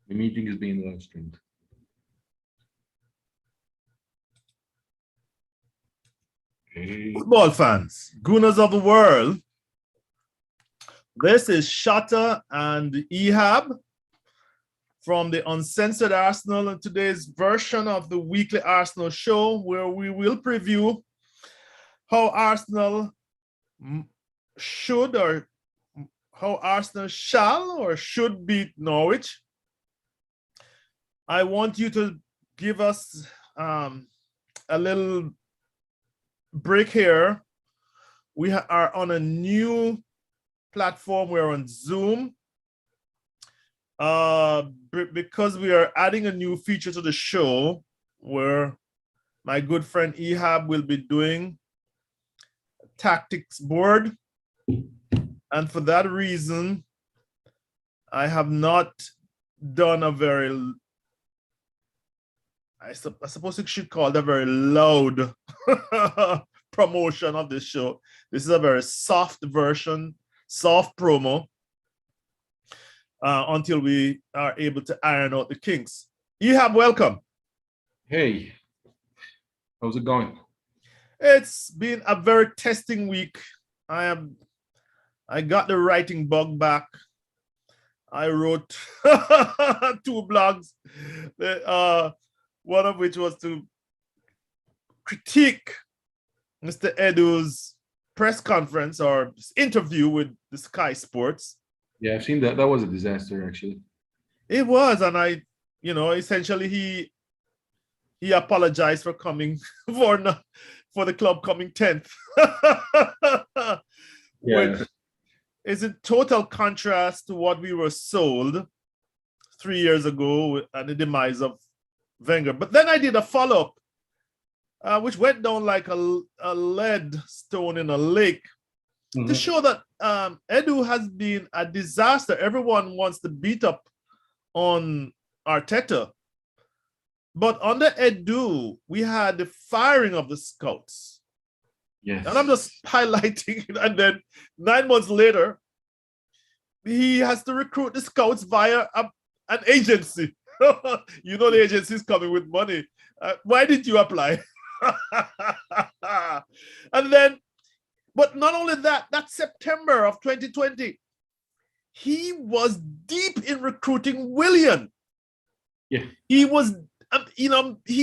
The meeting is being live streamed. Okay. Football fans, Gooners of the world, this is Shatta and Ehab from the Uncensored Arsenal and today's version of the weekly Arsenal show, where we will preview how Arsenal should or how Arsenal shall or should beat Norwich. I want you to give us a little break here. We are on a new platform. We're on Zoom. Because we are adding a new feature to the show where my good friend Ehab will be doing a tactics board. And for that reason, I have not done a very, I suppose you should call it a very loud promotion of this show. This is a very soft version, soft promo, until we are able to iron out the kinks. Ehab, welcome. Hey, how's it going? It's been a very testing week. I got the writing bug back. I wrote 2 blogs, one of which was to critique Mr. Edu's press conference or interview with the Sky Sports. Yeah, I've seen that. That was a disaster, actually. It was, and essentially he apologized for coming for the club coming 10th. Yeah. Which is in total contrast to what we were sold 3 years ago at the demise of Wenger. But then I did a follow-up, which went down like a lead stone in a lake, to show that Edu has been a disaster. Everyone wants to beat up on Arteta. But under Edu, we had the firing of the scouts. Yes. And I'm just highlighting it. And then 9 months later, he has to recruit the scouts via an agency. You know the agency is coming with money. Why didn't you apply? And then, but not only that, that September of 2020, he was deep in recruiting Willian. Yeah. He was, he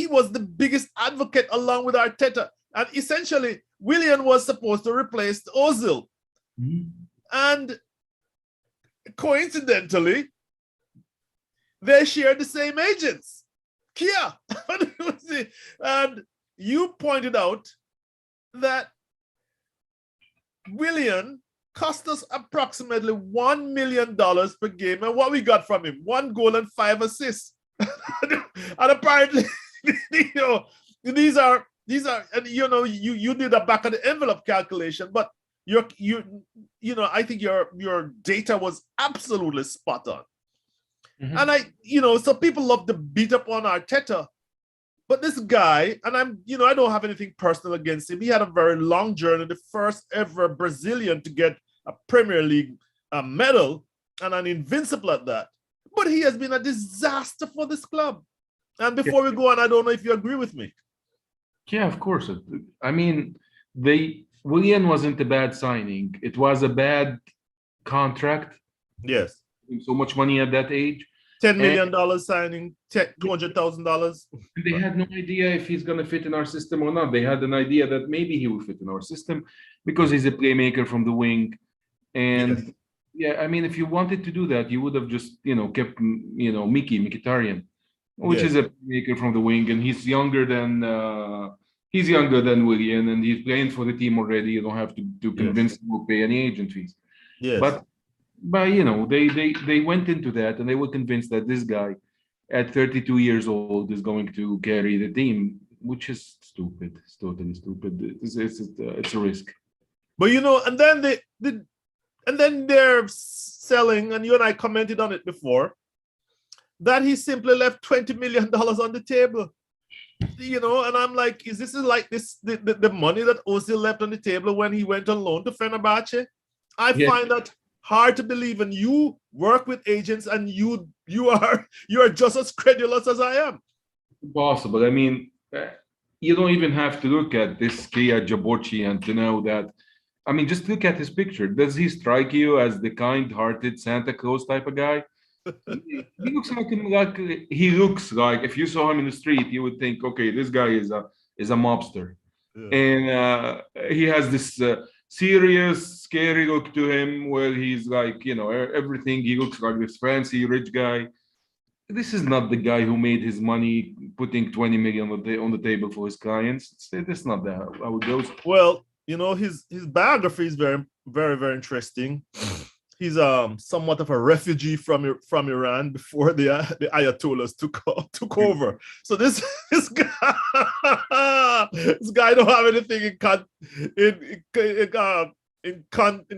was the biggest advocate along with Arteta. And essentially, Willian was supposed to replace Ozil. Mm-hmm. And coincidentally, they share the same agents, Kia. And you pointed out that Willian cost us approximately $1 million per game. And what we got from him, 1 goal and 5 assists. And apparently, these are, and you did a back of the envelope calculation, but I think your data was absolutely spot on. Mm-hmm. And so people love to beat up on Arteta, but this guy, and I don't have anything personal against him. He had a very long journey, the first ever Brazilian to get a Premier League medal and an invincible at that. But he has been a disaster for this club. And before we go on, I don't know if you agree with me. Yeah, of course. I mean, Willian wasn't a bad signing. It was a bad contract. Yes. So much money at that age. $10 million signing, $200,000. They had no idea if he's going to fit in our system or not. They had an idea that maybe he will fit in our system because he's a playmaker from the wing. And yeah, I mean, if you wanted to do that, you would have just, kept, Mkhitaryan, which is a playmaker from the wing. And he's younger than Willian, and he's playing for the team already. You don't have to convince him to pay any agent fees. Yes. But they went into that and they were convinced that this guy at 32 years old is going to carry the team, which is stupid. It's totally stupid. It's a risk. But and then they're selling, and you and I commented on it before, that he simply left $20 million on the table. And I'm like, is this the money that Ozil left on the table when he went on loan to Fenerbahce? I find that hard to believe. And you work with agents, and you are just as credulous as I am. Possible. I mean, you don't even have to look at this Kia Jaborchian to know that. I mean, just look at his picture. Does he strike you as the kind-hearted Santa Claus type of guy? He looks like he looks like if you saw him in the street, you would think, okay, this guy is a mobster, Yeah. and he has this serious, scary look to him, where he's like, everything. He looks like this fancy rich guy. This is not the guy who made his money putting 20 million on the table for his clients. That's not how it goes. Well, his biography is very, very, very interesting. He's somewhat of a refugee from Iran before the Ayatollahs took over. So this guy don't have anything in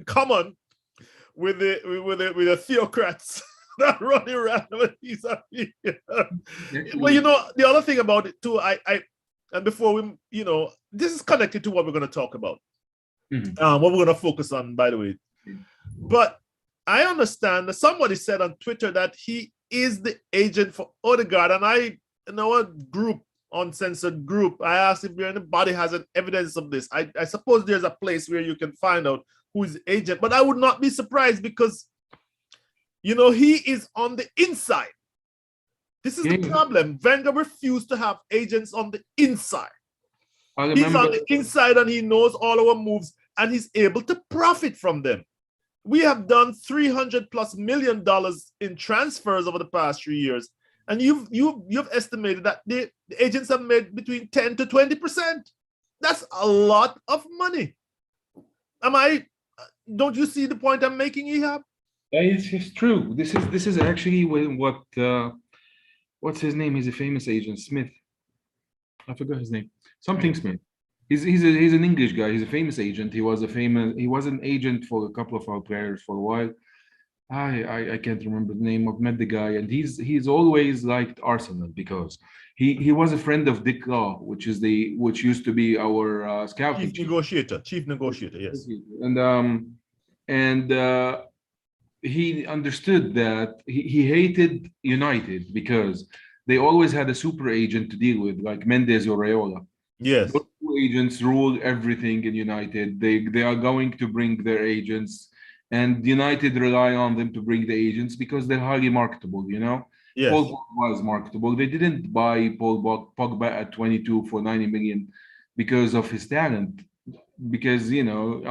common with the theocrats that run Iran. Well, the other thing about it too, and before we, this is connected to what we're going to talk about. What we're going to focus on, by the way. But I understand that somebody said on Twitter that he is the agent for Odegaard, and I know a group, Uncensored group, I asked if anybody has an evidence of this. I suppose there's a place where you can find out who is the agent, but I would not be surprised because, he is on the inside. This is the problem. Wenger refused to have agents on the inside. He's on the inside, and he knows all our moves, and he's able to profit from them. We have done $300+ million in transfers over the past 3 years, and you've estimated that the agents have made between 10 to 20%. That's a lot of money. Don't you see the point I'm making, Ehab? It's true. This is actually what's his name? He's a famous agent, Smith. I forgot his name. Something Smith. He's an English guy. He's a famous agent. He was an agent for a couple of our players for a while. I can't remember the name. I've met the guy, and he's always liked Arsenal because he was a friend of Dick Law, which used to be our scouting chief negotiator, yes. And he understood that he hated United because they always had a super agent to deal with, like Mendes or Raiola. Yes. Those two agents rule everything in United. They are going to bring their agents, and United rely on them to bring the agents because they're highly marketable, Yes. Paul Pogba is marketable. They didn't buy Paul Pogba at 22 for 90 million because of his talent. Because,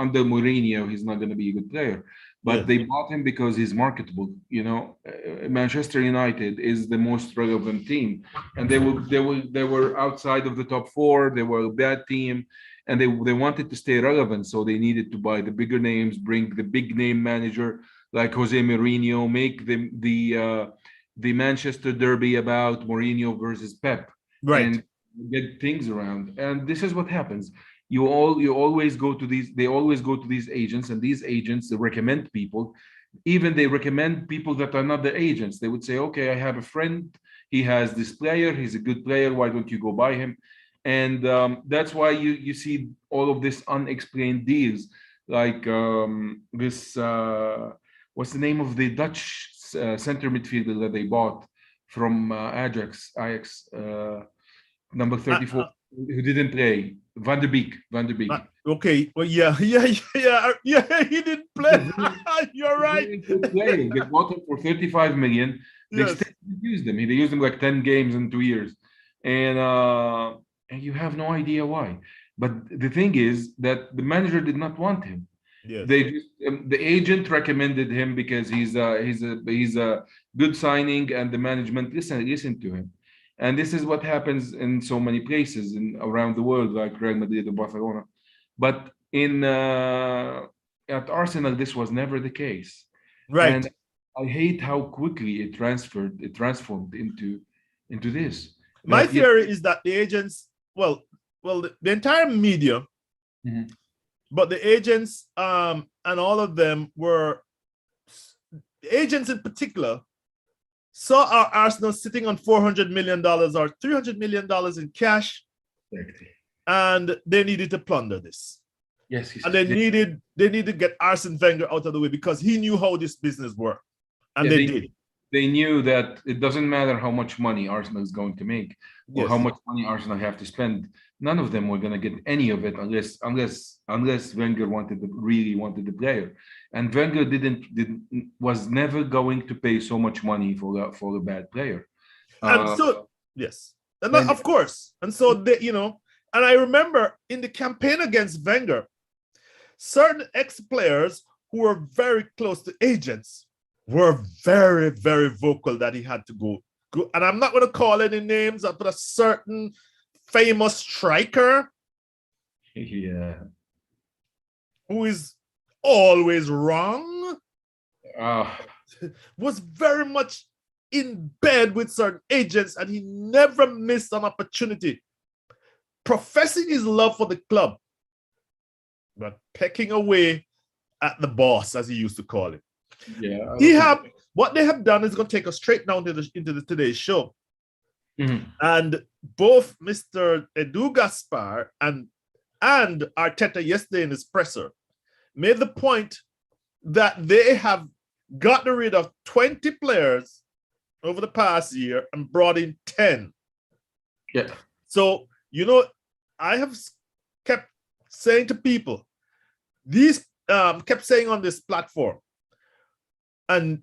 under Mourinho, he's not going to be a good player. But they bought him because he's marketable. Manchester United is the most relevant team, and they were outside of the top four. They were a bad team, and they wanted to stay relevant. So they needed to buy the bigger names, bring the big name manager like Jose Mourinho, make the Manchester derby about Mourinho versus Pep, right, and get things around. And this is what happens. You always go to these. They always go to these agents, and these agents recommend people. Even they recommend people that are not the agents. They would say, "Okay, I have a friend. He has this player. He's a good player. Why don't you go buy him?" And that's why you see all of this unexplained deals, like this. What's the name of the Dutch center midfielder that they bought from Ajax, number 34, who didn't play? Van der Beek. Okay. Well, yeah. He didn't play. You're right. They bought him for 35 million. They still used him. They used him like 10 games in 2 years, and you have no idea why. But the thing is that the manager did not want him. Yes. The agent recommended him because he's a good signing, and the management listened to him. And this is what happens in so many places around the world, like Real Madrid or Barcelona. But at Arsenal, this was never the case. Right. And I hate how quickly it transformed into this. My theory is that the agents, the entire media, but the agents and all of them were, the agents in particular, saw our Arsenal sitting on $400 million or $300 million in cash, and they needed to plunder this. Yes, and they needed to get Arsene Wenger out of the way because he knew how this business worked, and they did. They knew that it doesn't matter how much money Arsenal is going to make or how much money Arsenal have to spend. None of them were going to get any of it unless Wenger really wanted the player, and Wenger was never going to pay so much money for a bad player. And so yes, and that, of course, and so they, and I remember in the campaign against Wenger, certain ex-players who were very close to agents were very, very vocal that he had to go. And I'm not going to call any names, but a certain famous striker, who is always wrong, was very much in bed with certain agents, and he never missed an opportunity, professing his love for the club, but pecking away at the boss, as he used to call it. What they have done is going to take us straight down into today's show. Mm-hmm. And both Mr. Edu Gaspar and Arteta yesterday in his presser made the point that they have gotten rid of 20 players over the past year and brought in 10. Yeah. So, I have kept saying to people, kept saying on this platform, and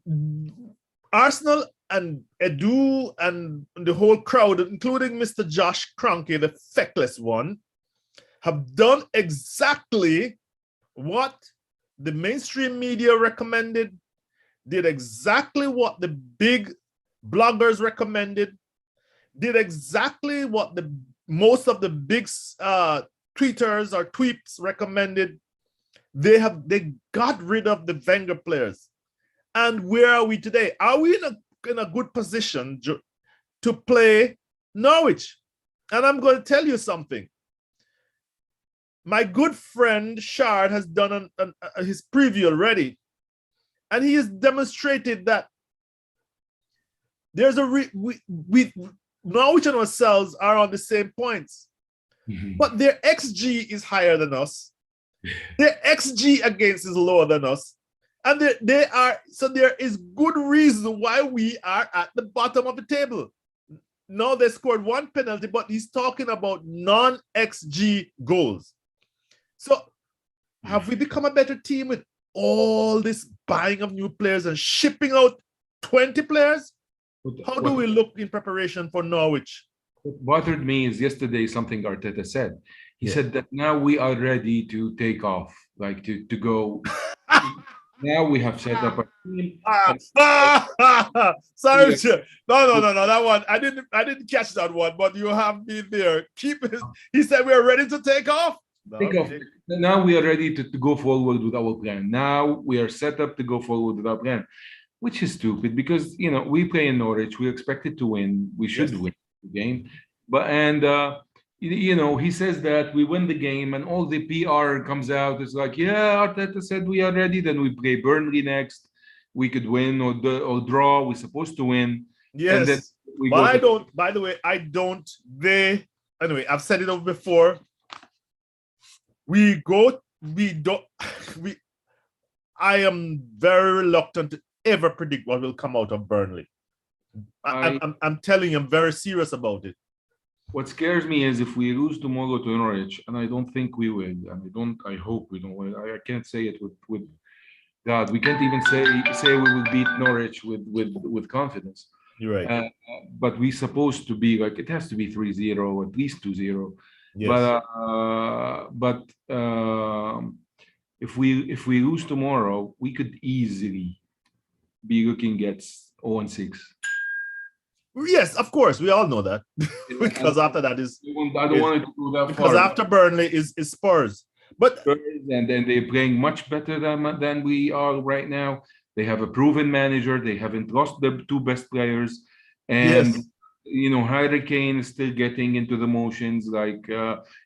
Arsenal and Edu and the whole crowd, including Mr. Josh Kroenke, the feckless one, have done exactly what the mainstream media recommended, did exactly what the big bloggers recommended, did exactly what most of the big tweeters or tweets recommended. They got rid of the Wenger players. And where are we today? Are we in a good position to play Norwich? And I'm going to tell you something. My good friend Shard has done his preview already, and he has demonstrated that there's Norwich and ourselves are on the same points, but their XG is higher than us. Their XG against is lower than us. And there is good reason why we are at the bottom of the table. Now they scored one penalty, but he's talking about non-XG goals. So have we become a better team with all this buying of new players and shipping out 20 players? How do we look in preparation for Norwich? What bothered me is yesterday something Arteta said. He said that now we are ready to take off, like to go. Now we have set up a team. Sorry, no. That one I didn't catch that one, but you have me there. He said we are ready to take off. Now we are ready to go forward with our plan. Now we are set up to go forward with our plan, which is stupid because we play in Norwich. We expected to win. We should win the game, he says that we win the game and all the PR comes out. It's like, Arteta said we are ready. Then we play Burnley next. We could win or draw. We're supposed to win. Yes. And then anyway, I've said it over before. I am very reluctant to ever predict what will come out of Burnley. I'm telling you, I'm very serious about it. What scares me is if we lose tomorrow to Norwich, and I don't think we will, and I hope we don't win. I can't say it with God. We can't even say we will beat Norwich with confidence. You're right. But we're supposed to be like, it has to be 3-0, at least 2-0. Yes. But if we lose tomorrow, we could easily be looking at 0-6. Yes, of course, we all know that. Because after that is I don't want to go that far. Because after Burnley is Spurs. But and then they're playing much better than we are right now. They have a proven manager. They haven't lost their two best players, and Harry Kane is still getting into the motions. Like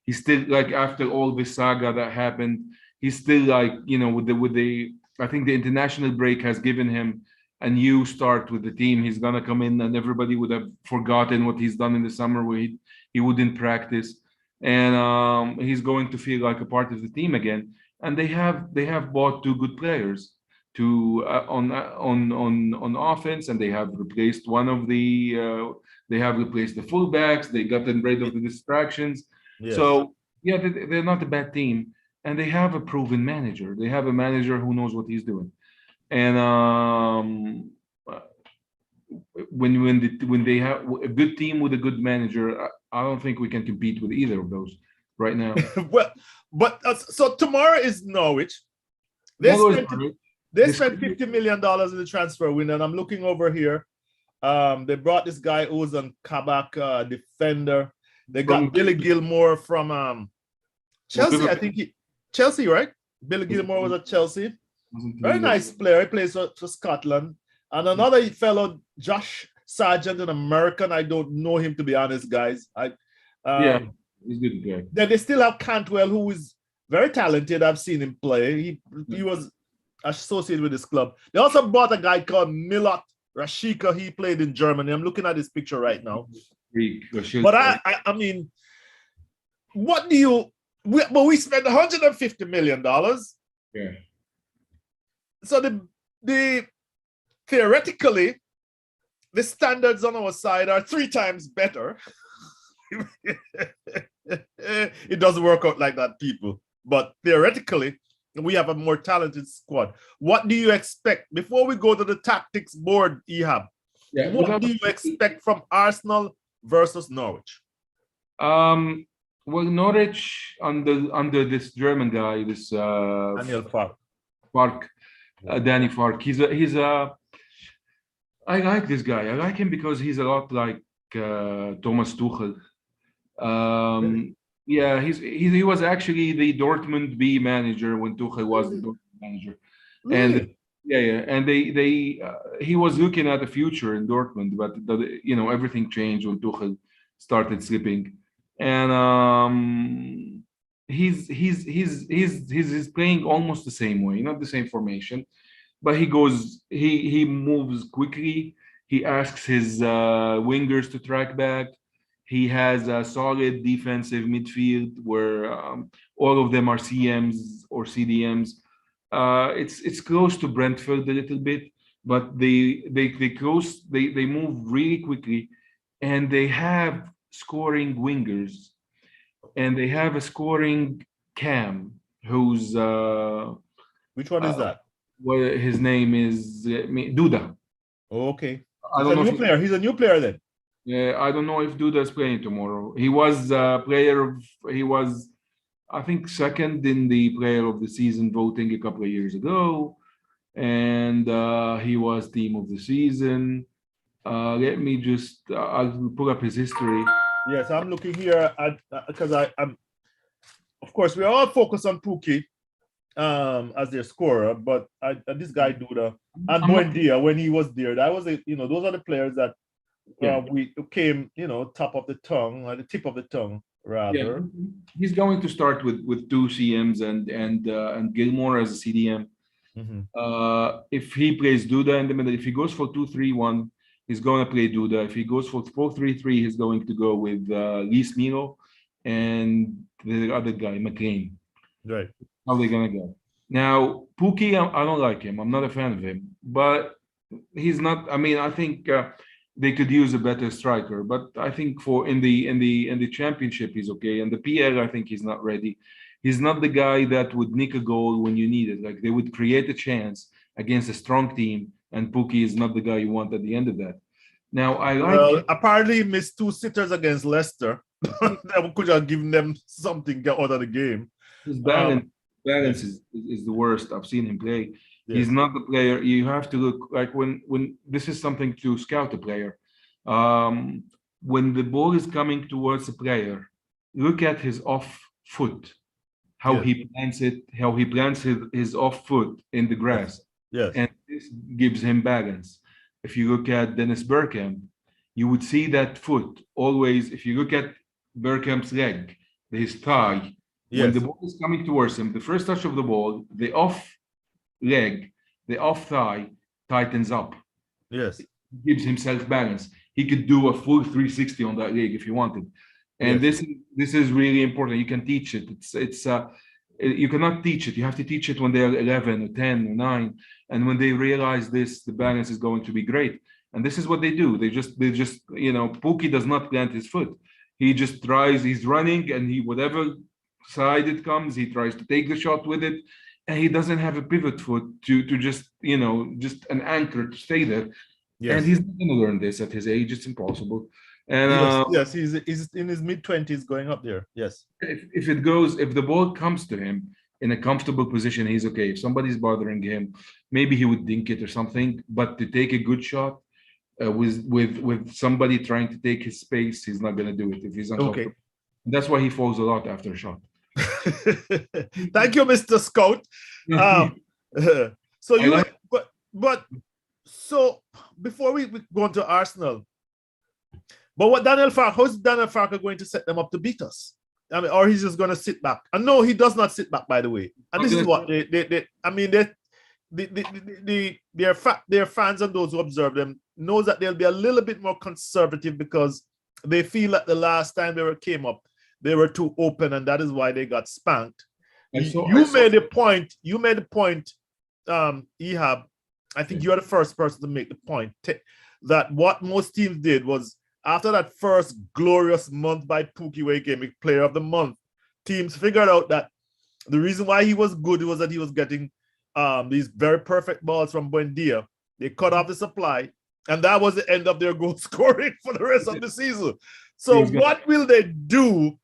he's still like after all this saga that happened, he's still like with the I think the international break has given him a new start with the team. He's gonna come in, and everybody would have forgotten what he's done in the summer where he wouldn't practice. and he's going to feel like a part of the team again. And they have bought two good players to on offense, and they have replaced one of the they have replaced the fullbacks. They gotten rid of the distractions. Yes. So yeah, they're not a bad team, and they have a proven manager. They have a manager who knows what he's doing. And when they have a good team with a good manager, I don't think we can compete with either of those right now. Well, but so tomorrow is Norwich. They Tomorrow is spent Norwich. they This spent could be- $50 million in the transfer window, and I'm looking over here. They brought this guy who's on Kabak defender. They got From- Billy Gilmore from Chelsea. Liverpool. I think Chelsea, right? Billy Gilmore was at Chelsea. Very nice player. He plays for Scotland. And another fellow, Josh Sargent, an American. I don't know him, to be honest, guys. Yeah, he's good guy. Then they still have Cantwell, who is very talented. I've seen him play. He was associated with this club. They also bought a guy called Milot Rashika. He played in Germany. I'm looking at his picture right now. But I mean, what do you? We spent $150 million. Yeah. So the theoretically, the standards on our side are 3 times better. It doesn't work out like that, people. But theoretically, we have a more talented squad. What do you expect before we go to the tactics board, Ehab? Yeah. What do you expect from Arsenal versus Norwich? Well, Norwich under this German guy, this Daniel Fark. Fark, Danny Fark. He's a. I like this guy. I like him because he's a lot like Thomas Tuchel. Really? Yeah, he was actually the Dortmund B manager when Tuchel was the Dortmund manager, and Really? yeah, and he was looking at the future in Dortmund, but everything changed when Tuchel started slipping, and he's playing almost the same way, not the same formation, but he moves quickly. He asks his wingers to track back. He has a solid defensive midfield where all of them are CMs or CDMs. It's close to Brentford a little bit, but they move really quickly, and they have scoring wingers, and they have a scoring cam who's Which one is that? well, his name is Duda. Okay. I He's don't a know new player. He's a new player then. I don't know if Duda is playing tomorrow. He was I think, second in the player of the season voting a couple of years ago, and he was team of the season. Let me just, I'll pull up his history. Yes, I'm looking here at because I'm of course we're all focused on Pookie as their scorer, but this guy Duda and Buendia when he was there, that was those are the players that we came top of the tongue, or the tip of the tongue rather. Yeah, he's going to start with 2 CMs and Gilmore as a CDM. If he plays Duda in the middle, if he goes for 2-3-1, he's going to play Duda. If he goes for 4-3-3, he's going to go with Lee Milo and the other guy, McLean. Right. How they gonna go? Now, Pookie, I don't like him. I'm not a fan of him, but he's not. I mean, I think they could use a better striker, but I think for in the championship he's okay. And the PL, I think he's not ready. He's not the guy that would nick a goal when you need it. Like they would create a chance against a strong team, and Pookie is not the guy you want at the end of that. Now, apparently he missed 2 sitters against Leicester. That could have given them something out of the game. His balance is the worst. I've seen him play. Yes. He's not the player. You have to look like when this is something to scout a player. When the ball is coming towards a player, look at his off foot, how he plants it, how he plants his off foot in the grass. Yes. And this gives him balance. If you look at Dennis Bergkamp, you would see that foot always. If you look at Bergkamp's leg, his thigh, when the ball is coming towards him, the first touch of the ball, the off leg, the off thigh tightens up. Yes. He gives himself balance. He could do a full 360 on that leg if he wanted. And Yes. this is really important. You can teach it. You cannot teach it. You have to teach it when they're 11 or 10 or 9, and when they realize this, the balance is going to be great. And this is what they do. They just Pookie does not plant his foot. He just tries. He's running, and whatever side it comes, he tries to take the shot with it, and he doesn't have a pivot foot to just an anchor to stay there. And Yes. he's not going to learn this at his age. It's impossible. And Yes. Yes. He's in his mid-20s going up there. Yes. if the ball comes to him in a comfortable position, he's okay. If somebody's bothering him, maybe he would dink it or something. But to take a good shot with somebody trying to take his space, he's not going to do it if he's uncomfortable. Okay. That's why he falls a lot after a shot. Thank you, Mr. Scout. So you, but so before we go into Arsenal, but how's Daniel Farker going to set them up to beat us? I mean, or he's just going to sit back? And no, he does not sit back, by the way. And this is what their fans and those who observe them knows that they'll be a little bit more conservative because they feel that the last time they came up, they were too open, and that is why they got spanked. You made the point, Ehab. I think you're the first person to make the point that what most teams did was after that first glorious month by Pookie where he came player of the month, teams figured out that the reason why he was good was that he was getting these very perfect balls from Buendia. They cut off the supply, and that was the end of their goal scoring for the rest of the season. So what will they do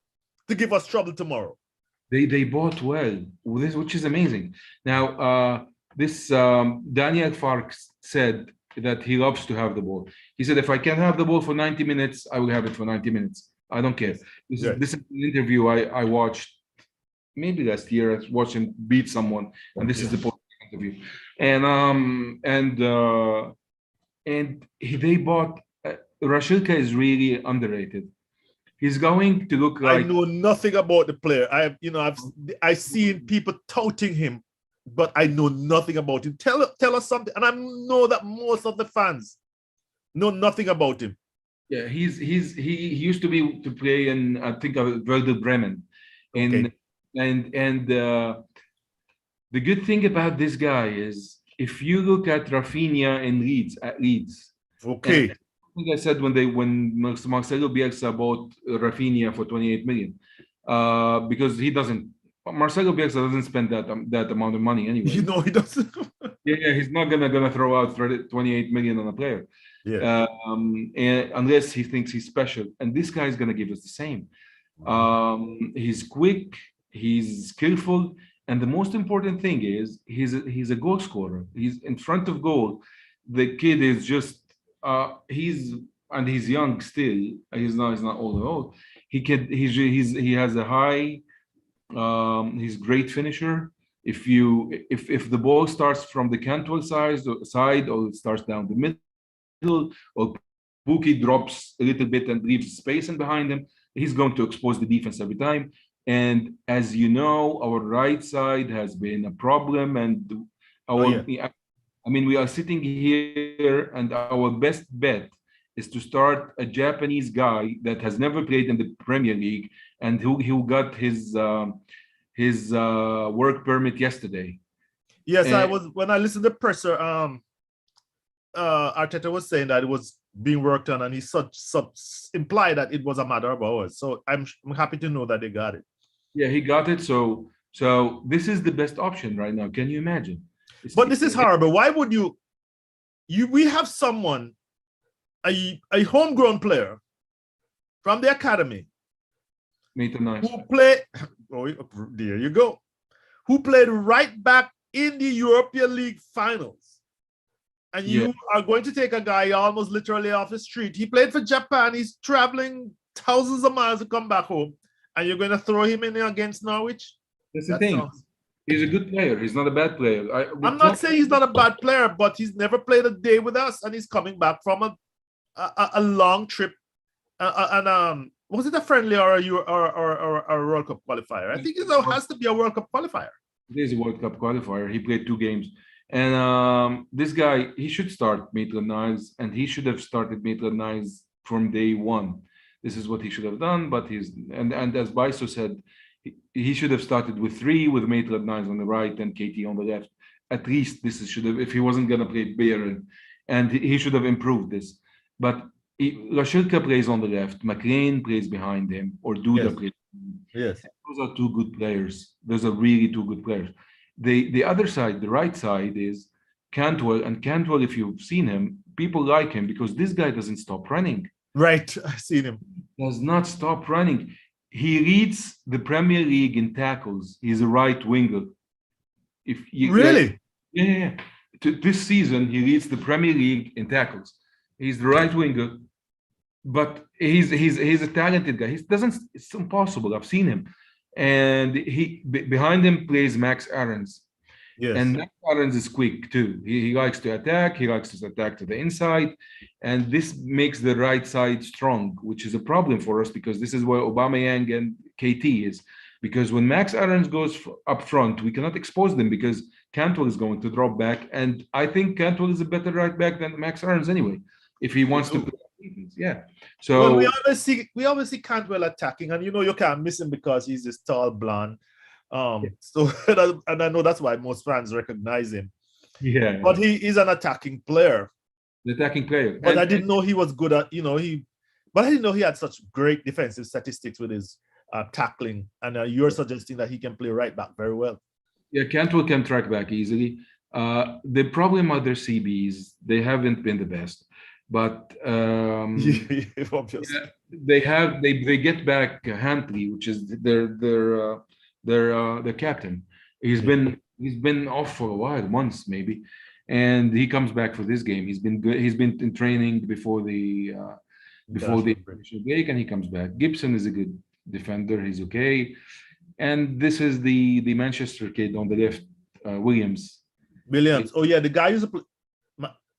to give us trouble tomorrow? They bought well, which is amazing. Now, this Daniel Fark said that he loves to have the ball. He said, if I can have the ball for 90 minutes, I will have it for 90 minutes. I don't care. This is an interview I watched maybe last year. I watched him beat someone, and this is the interview. And they bought Rashilka is really underrated. He's going to look like. I know nothing about the player. I've seen people touting him, but I know nothing about him. Tell us something, and I know that most of the fans know nothing about him. Yeah, he used to play in, I think, Werder Bremen, and the good thing about this guy is if you look at Rafinha in Leeds, okay. I think I said when Marcelo Bielsa bought Rafinha for 28 million, because Marcelo Bielsa doesn't spend that amount of money anyway. He doesn't. Yeah, he's not gonna throw out 28 million on a player. Yeah. Unless he thinks he's special, and this guy is gonna give us the same. He's quick, he's skillful, and the most important thing is he's a goal scorer. He's in front of goal. The kid is just he's young still. He's not old. He has a high. He's great finisher. If the ball starts from the Cantwell side or it starts down the middle, or Pookie drops a little bit and leaves space in behind him, he's going to expose the defense every time. And as you know, our right side has been a problem, and we are sitting here, and our best bet is to start a Japanese guy that has never played in the Premier League and who got his work permit yesterday. Yes, when I listened to presser, Arteta was saying that it was being worked on, and he implied that it was a matter of hours. So I'm happy to know that they got it. Yeah, he got it. So this is the best option right now. Can you imagine? But this is horrible. Why would we have someone, a homegrown player from the academy who played, there you go, who played right back in the European League finals. And you are going to take a guy almost literally off the street. He played for Japan. He's traveling thousands of miles to come back home. And you're going to throw him in against Norwich? That's the thing. He's a good player. He's not a bad player. I'm not saying he's not a bad player, but he's never played a day with us, and he's coming back from a long trip. Was it a friendly or a World Cup qualifier? I think it has to be a World Cup qualifier. It is a World Cup qualifier. He played 2 games. And this guy, he should start Maitland-Niles, and he should have started Maitland-Niles from day one. This is what he should have done. But and as Baiso said, he should have started with three, with Maitland-Niles on the right and KT on the left. At least this should have, if he wasn't going to play Bayern, and he should have improved this. But Rashilka plays on the left, McLean plays behind him, or Duda Yes. plays. Yes. Those are two good players. Those are really two good players. The other side, the right side, is Cantwell. And Cantwell, if you've seen him, people like him because this guy doesn't stop running. Right. I've seen him. Does not stop running. He leads the Premier League in tackles. He's a right winger. If you, Really? yeah. This season, he leads the Premier League in tackles. He's the right winger, but he's a talented guy. He doesn't. It's impossible. I've seen him, and behind him plays Max Aarons. Yes. And Max Aarons is quick too. He likes to attack. He likes to attack to the inside, and this makes the right side strong, which is a problem for us because this is where Aubameyang and KT is. Because when Max Aarons goes up front, we cannot expose them because Cantwell is going to drop back, and I think Cantwell is a better right back than Max Aarons anyway, if he wants to play defense. Yeah. So well, we always see Cantwell attacking, and you can't miss him because he's this tall blonde. So and I know that's why most fans recognize him. Yeah. But he is an attacking player. The attacking player. But I didn't know he was good at, but I didn't know he had such great defensive statistics with his tackling. And you're suggesting that he can play right back very well. Yeah, Cantwell can track back easily. The problem with their CBs, they haven't been the best. But obviously. Yeah, they get back Hantley, which is their captain. He's been off for a while, months maybe, and he comes back for this game. He's been good. He's been in training before the international break, and he comes back. Gibson is a good defender. He's okay. And this is the Manchester kid on the left, Williams. Oh yeah, the guy who's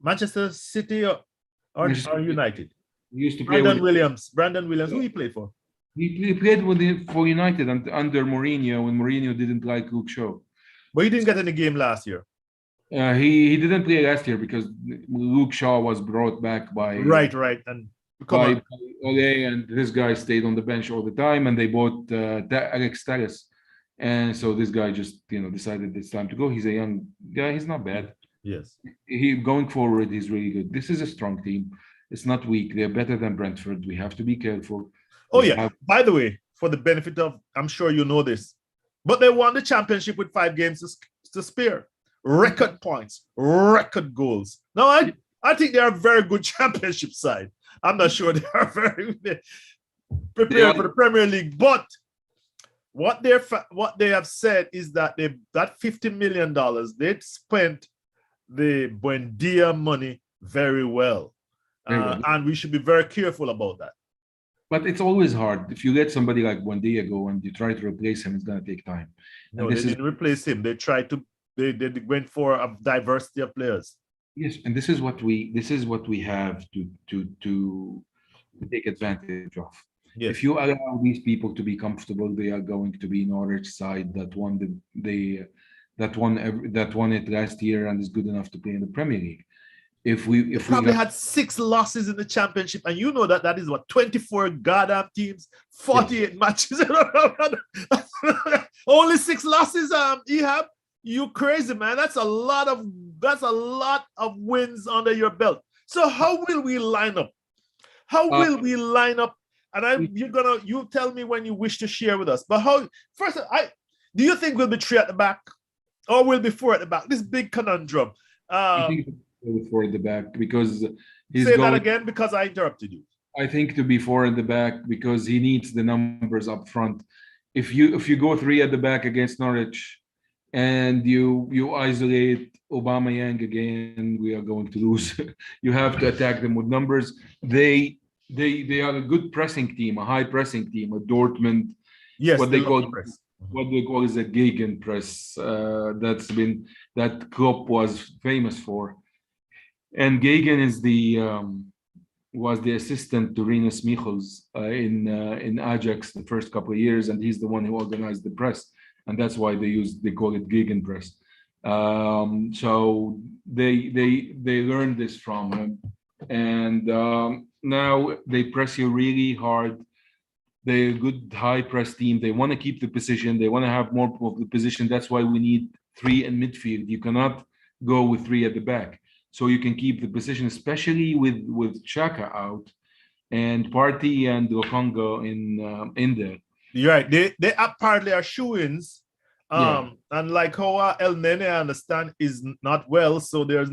Manchester City or United. He used to play Brandon Williams. Who he played for? He played for United under Mourinho when Mourinho didn't like Luke Shaw. But he didn't get any game last year. He didn't play last year because Luke Shaw was brought back by right and by Ole, and this guy stayed on the bench all the time, and they bought Alex Telles, and so this guy just decided it's time to go. He's a young guy. He's not bad. Yes. He going forward, he's really good. This is a strong team. It's not weak. They're better than Brentford. We have to be careful. Oh yeah. By the way, for the benefit of, I'm sure you know this, but they won the championship with 5 games to spare. Record points, record goals. Now I think they are a very good championship side. I'm not sure they are very prepared for the Premier League, but what they have said is that that $50 million they'd spent the Buendia money very well. And we should be very careful about that. But it's always hard. If you let somebody like Buendia go and you try to replace him, it's going to take time. No, they didn't replace him. They went for a diversity of players. Yes, and this is what we have to take advantage of. Yes. If you allow these people to be comfortable, they are going to be Norwich side that won it last year and is good enough to play in the Premier League. If we had 6 losses in the championship, and you know that is what 24 goddamn teams, 48 matches. Only 6 losses, Ehab. You crazy, man. That's a lot of wins under your belt. So how will we line up? And you tell me when you wish to share with us. But do you think we'll be 3 at the back or we'll be 4 at the back? This big conundrum. I think 4 at the back because say that again because I interrupted you. I think to be 4 at the back because he needs the numbers up front. If you go 3 at the back against Norwich and you isolate Aubameyang again, we are going to lose. You have to attack them with numbers. They are a good pressing team, a high pressing team, a Dortmund. Yes, what they call is a gegenpress. That Klopp was famous for. And Gegen is was the assistant to Rinus Michels in Ajax the first couple of years, and he's the one who organized the press, and that's why they call it Gegenpress. So they learned this from him, and now they press you really hard. They're a good high press team. They want to keep the position. They want to have more of the position. That's why we need three in midfield. You cannot go with three at the back. So you can keep the position, especially with Chaka out and Party and Lokongo in there. You're right. They apparently are shoo-ins. Yeah. And like how El Nene, I understand, is not well, so there's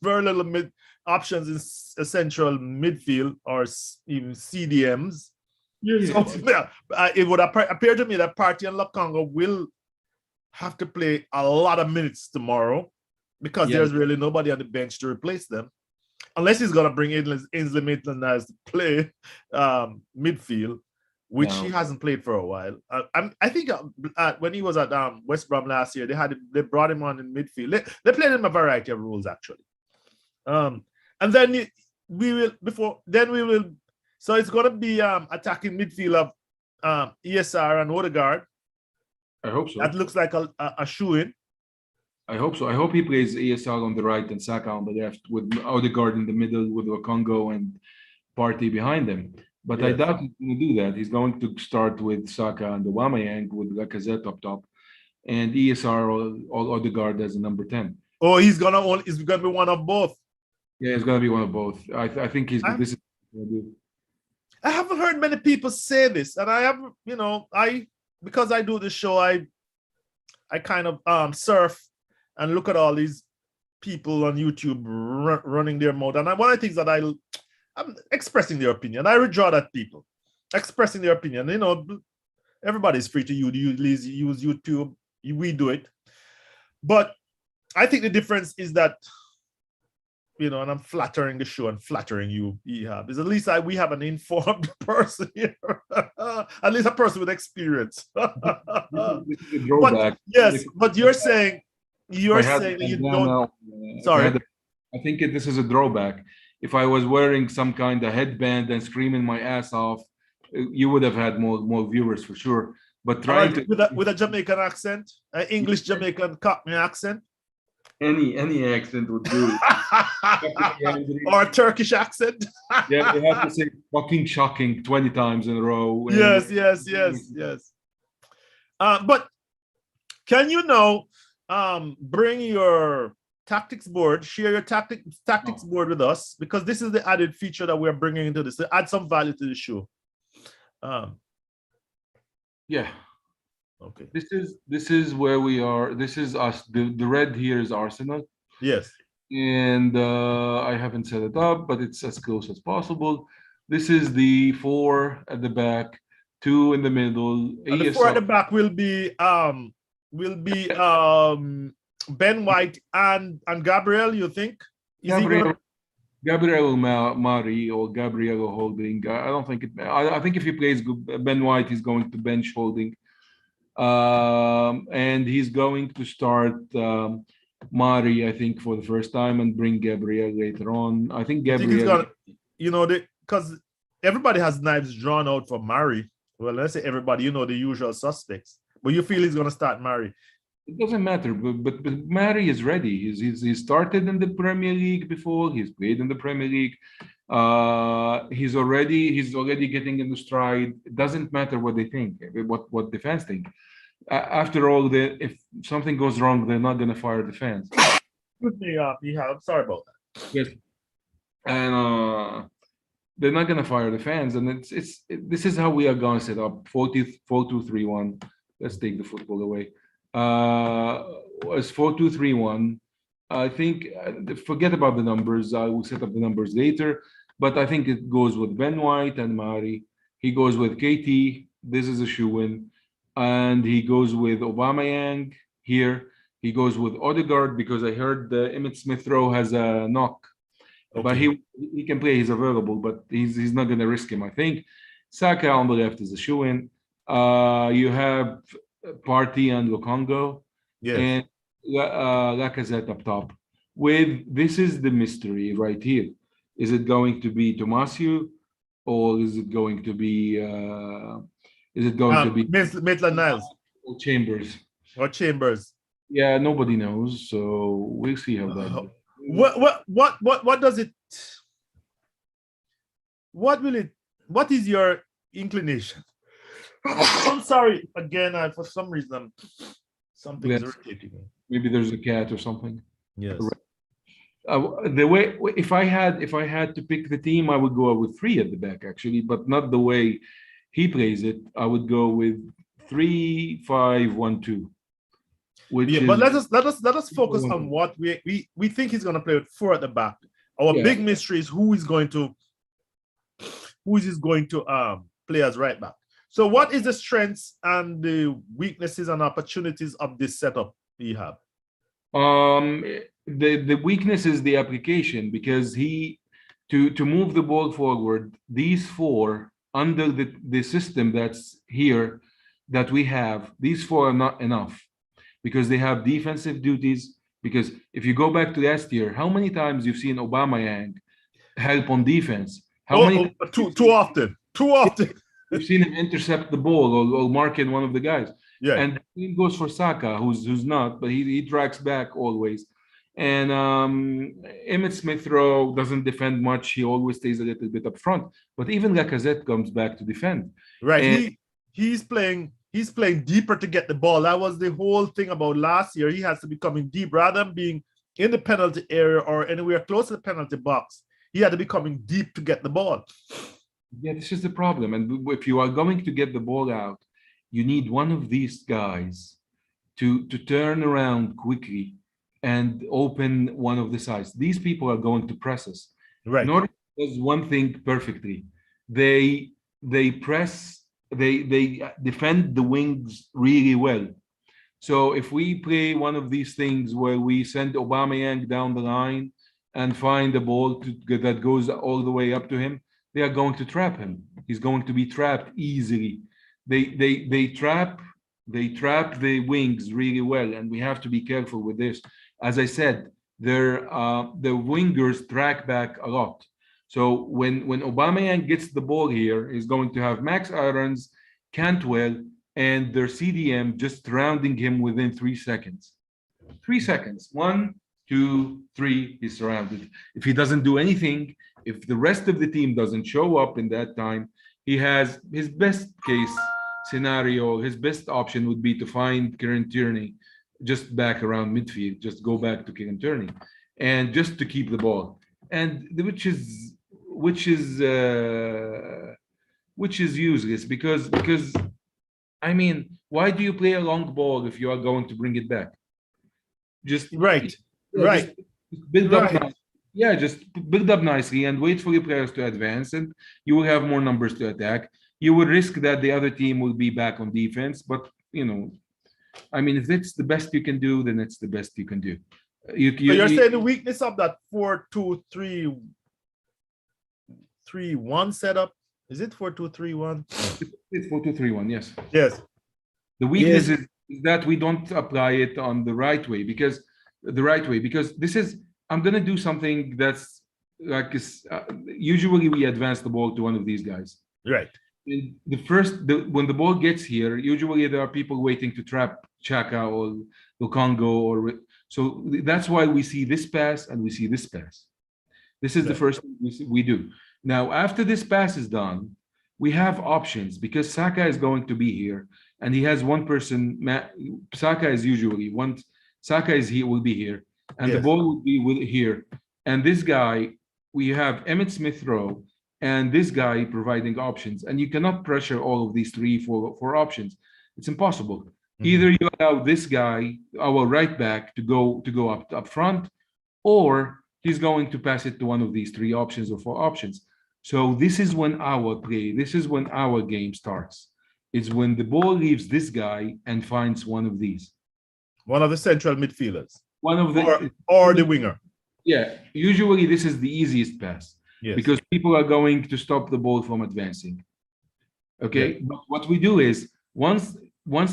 very little mid options in central midfield or even CDMs. Yeah. So yeah, it would appear to me that Partey and Lokonga will have to play a lot of minutes tomorrow because there's really nobody on the bench to replace them, unless he's gonna bring Ainsley Maitland-Niles to play midfield, which he hasn't played for a while. I think when he was at West Brom last year, they brought him on in midfield. They played him a variety of roles actually. And then we will. So it's going to be attacking midfield of ESR and Odegaard. I hope so. That looks like a shoe-in. I hope so. I hope he plays ESR on the right and Saka on the left, with Odegaard in the middle, with Okongo and Partey behind them. But I doubt he's going to do that. He's going to start with Saka and Aubameyang with Lacazette up top, and ESR or Odegaard as a number 10. Oh, he's gonna be one of both. Yeah, it's going to be one of both. I think this is what do. I haven't heard many people say this, and I have, because I do this show, I kind of surf and look at all these people on YouTube running their mouth, and one of the things that I'm expressing their opinion. I redraw that people expressing their opinion. Everybody's free to use YouTube. We do it, but I think the difference is that, and I'm flattering the show and flattering you, Ehab, is at least we have an informed person here. At least a person with experience. This is a drawback. But you're saying that you don't. Sorry. I think this is a drawback. If I was wearing some kind of headband and screaming my ass off, you would have had more viewers for sure. But trying with a Jamaican accent, an English Jamaican Cockney accent. Any accent would do. Or a Turkish accent. Yeah, you have to say fucking shocking 20 times in a row. Yes. But can you bring your tactics board, share your tactics board with us, because this is the added feature that we're bringing into this to add some value to the show. Yeah. Okay. This is where we are. This is us. The red here is Arsenal. Yes. And I haven't set it up, but it's as close as possible. This is the 4 at the back, 2 in the middle. And the 4 at the back will be Ben White and Gabriel, you think? Gabriel Mari or Gabriel Holding. I don't think it. I think if he plays Ben White, he's going to bench Holding. And he's going to start Mari, I think, for the first time, and bring Gabriel later on. I think Gabriel. Because everybody has knives drawn out for Mari. Well, let's say everybody, the usual suspects. But you feel he's going to start Mari? It doesn't matter, but Mari is ready. He's started in the Premier League before. He's played in the Premier League. He's already getting in the stride. It doesn't matter what they think, what the fans think. After all, if something goes wrong, they're not going to fire the fans. I'm sorry about that. Yes, and they're not going to fire the fans. And this is how we are going to set up 4-2-3-1. Let's take the football away. As 4-2-3-1. I think forget about the numbers. I will set up the numbers later. But I think it goes with Ben White and Mari. He goes with KT. This is a shoe-in. And he goes with Aubameyang here. He goes with Odegaard because I heard Emmitt Smith-Rowe has a knock. Okay. But he can play. He's available, but he's not going to risk him, I think. Saka on the left is a shoe-in. You have Partey and Lokongo. Yes. And Lacazette up top. This is the mystery right here. Is it going to be Tomasio, or is it going to be Maitland-Niles or Chambers? Or Chambers? Yeah, nobody knows. So we'll see how that goes. What does it? what is your inclination? I'm sorry again. For some reason, something is Yes. irritating me. Maybe there's a cat or something. Yes. The way if I had to pick the team, I would go with three at the back actually, but not the way he plays it. I would go with 3-5-1-2, which Yeah, is but let us focus on what we think he's going to play with four at the back. Our big mystery is who is going to play as right back. So, what is the strengths and the weaknesses and opportunities of this setup you have? The weakness is the application because to move the ball forward, these four under the system that's here that we have, these four are not enough because they have defensive duties. Because if you go back to last year, how many times you've seen Aubameyang help on defense? How many? Too often. Too often. You've seen him intercept the ball or mark in one of the guys. Yeah. And the same goes for Saka, who's not, but he tracks back always. And Emmitt Smith-Rowe doesn't defend much. He always stays a little bit up front. But even Lacazette comes back to defend. Right. And he's playing deeper to get the ball. That was the whole thing about last year. He has to be coming deep rather than being in the penalty area or anywhere close to the penalty box. He had to be coming deep to get the ball. yeah, this is the problem. And if you are going to get the ball out, you need one of these guys to turn around quickly and open one of the sides. These people are going to press us. Right. Norwich does one thing perfectly. They press, they defend the wings really well. So if we play one of these things where we send Aubameyang down the line and find a ball that goes all the way up to him, they are going to trap him. He's going to be trapped easily. They trap the wings really well, and we have to be careful with this. As I said, the wingers track back a lot. So when Aubameyang gets the ball here, he's going to have Max Aarons, Cantwell, and their CDM just surrounding him within 3 seconds. 3 seconds. 1, 2, 3, he's surrounded. If he doesn't do anything, if the rest of the team doesn't show up in that time, he has his best case scenario, his best option would be to find Kieran Tierney just back around midfield, just go back to Kieran Tierney, and just to keep the ball, and which is useless because I mean, why do you play a long ball if you are going to bring it back? Just right. Just build up nicely. Yeah, just build up nicely and wait for your players to advance, and you will have more numbers to attack. You would risk that the other team will be back on defense, but I mean, if it's the best you can do, then it's the best you can do. You're saying the weakness of that 4-2-3-1 setup, is it 4-2-3-1? It's 4-2-3-1, yes. Yes. The weakness is that we don't apply it on the right way because this is, I'm going to do something that's like, usually we advance the ball to one of these guys. Right. When the ball gets here, usually there are people waiting to trap Xhaka or Lukongo, so that's why we see this pass and we see this pass. This is the first thing we do. Now, after this pass is done, we have options because Saka is going to be here and he has one person. Saka is usually one. Saka is here, will be here, and the ball will be here. And this guy, we have Emmitt Smith-Rowe and this guy providing options, and you cannot pressure all of these 3-4 options. It's impossible. Mm-hmm. Either you allow this guy, our right back, to go up front, or he's going to pass it to one of these 3 options or 4 options. So this is when our game starts. It's when the ball leaves this guy and finds one of these. One of the central midfielders. One of the or the winger. Yeah, usually this is the easiest pass. Yes. Because people are going to stop the ball from advancing. Okay, but what we do is once